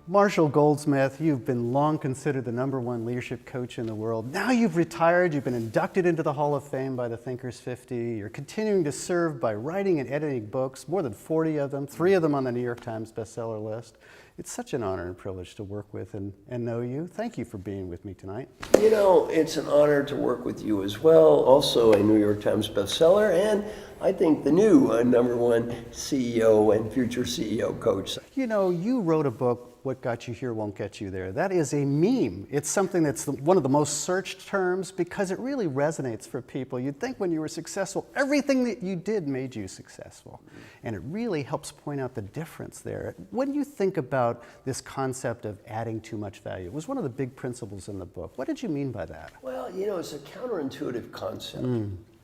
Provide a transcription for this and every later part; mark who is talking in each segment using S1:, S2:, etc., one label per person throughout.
S1: Marshall Goldsmith, you've been long considered the #1 leadership coach in the world. Now you've retired, you've been inducted into the Hall of Fame by the Thinkers 50. You're continuing to serve by writing and editing books, more than 40 of them, 3 of them on the New York Times bestseller list. It's such an honor and privilege to work with and know you. Thank you for being with me tonight.
S2: You know, it's an honor to work with you as well. Also a New York Times bestseller, and I think the new #1 CEO and future CEO coach.
S1: You know, you wrote a book, What Got You Here Won't Get You There. That is a meme. It's something that's one of the most searched terms because it really resonates for people. You'd think when you were successful, everything that you did made you successful. And it really helps point out the difference there. When you think about this concept of adding too much value, it was one of the big principles in the book. What did you mean by that?
S2: Well, you know, it's a counterintuitive concept.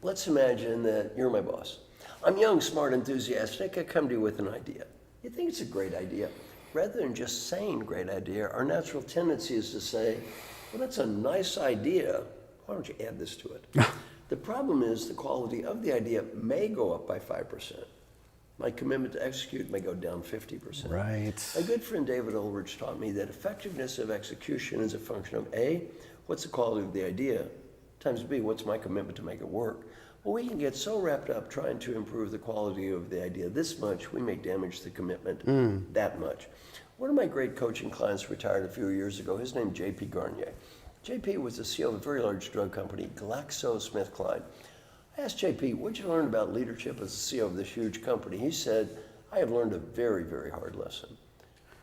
S2: Let's imagine that you're my boss. I'm young, smart, enthusiastic. I come to you with an idea. You think it's a great idea. Rather than just saying great idea, our natural tendency is to say, well, that's a nice idea. Why don't you add this to it? The problem is the quality of the idea may go up by 5%. My commitment to execute may go down 50%.
S1: Right.
S2: My good friend David Ulrich taught me that effectiveness of execution is a function of A, what's the quality of the idea, times B, what's my commitment to make it work. Well, we can get so wrapped up trying to improve the quality of the idea this much, we may damage the commitment that much. One of my great coaching clients retired a few years ago. His name J.P. Garnier. J.P. was the CEO of a very large drug company, GlaxoSmithKline. I asked J.P., what'd you learn about leadership as the CEO of this huge company? He said, I have learned a very, very hard lesson.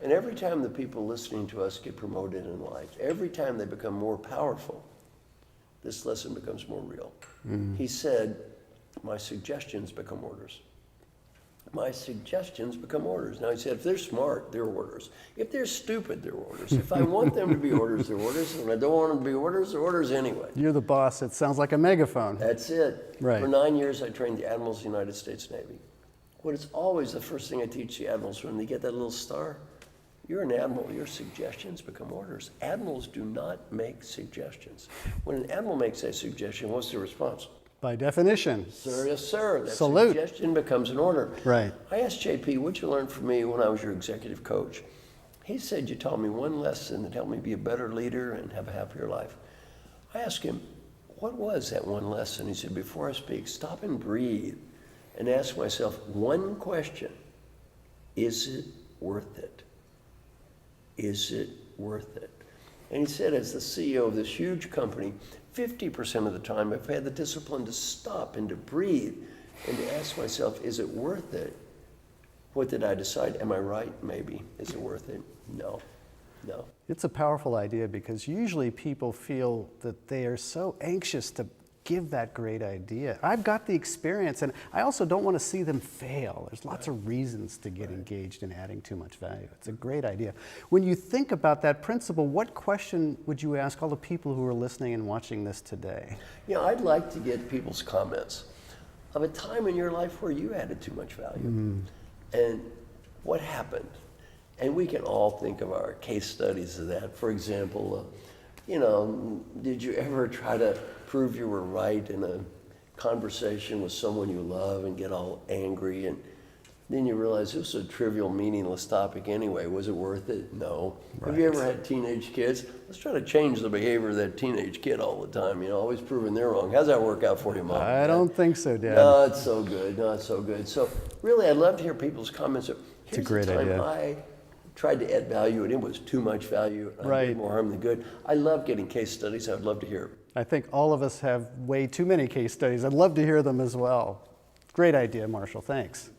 S2: And every time the people listening to us get promoted in life, every time they become more powerful, this lesson becomes more real. He said, my suggestions become orders. My suggestions become orders. Now he said, if they're smart, they're orders. If they're stupid, they're orders. If I want them to be orders, they're orders. And when I don't want them to be orders, they're orders anyway.
S1: You're the boss. It sounds like a megaphone.
S2: That's it.
S1: Right.
S2: For 9 years, I trained the admirals of the United States Navy. What is always the first thing I teach the admirals when they get that little star? You're an admiral, your suggestions become orders. Admirals do not make suggestions. When an admiral makes a suggestion, what's the response?
S1: By definition.
S2: Sir, yes, sir. That
S1: Salute.
S2: suggestion becomes an order.
S1: Right.
S2: I asked JP, what'd you learn from me when I was your executive coach? He said, you taught me one lesson that helped me be a better leader and have a happier life. I asked him, what was that one lesson? He said, before I speak, stop and breathe and ask myself one question. Is it worth it? Is it worth it? And he said, as the CEO of this huge company, 50% of the time I've had the discipline to stop and to breathe and to ask myself, is it worth it? What did I decide? Am I right? Maybe. Is it worth it? No. No.
S1: It's a powerful idea because usually people feel that they are so anxious to give that great idea. I've got the experience, and I also don't want to see them fail. There's lots of reasons to get engaged in adding too much value. It's a great idea. When you think about that principle, what question would you ask all the people who are listening and watching this today?
S2: You know, I'd like to get people's comments of a time in your life where you added too much value. And what happened? And we can all think of our case studies of that. For example, you know, did you ever try to prove you were right in a conversation with someone you love and get all angry, and then you realize this was a trivial, meaningless topic anyway? Was it worth it? No.
S1: Right.
S2: Have you ever had teenage kids? Let's try to change the behavior of that teenage kid all the time, you know, always proving they're wrong. How's that work out for you, Mom?
S1: I don't think so, Dad.
S2: No, it's so good. No, it's so good. So really, I'd love to hear people's comments.
S1: It's a great
S2: time
S1: idea.
S2: I tried to add value, and it was too much value. And I
S1: Right.
S2: did more harm than good. I love getting case studies. I would love to hear it.
S1: I think all of us have way too many case studies. I'd love to hear them as well. Great idea, Marshall. Thanks.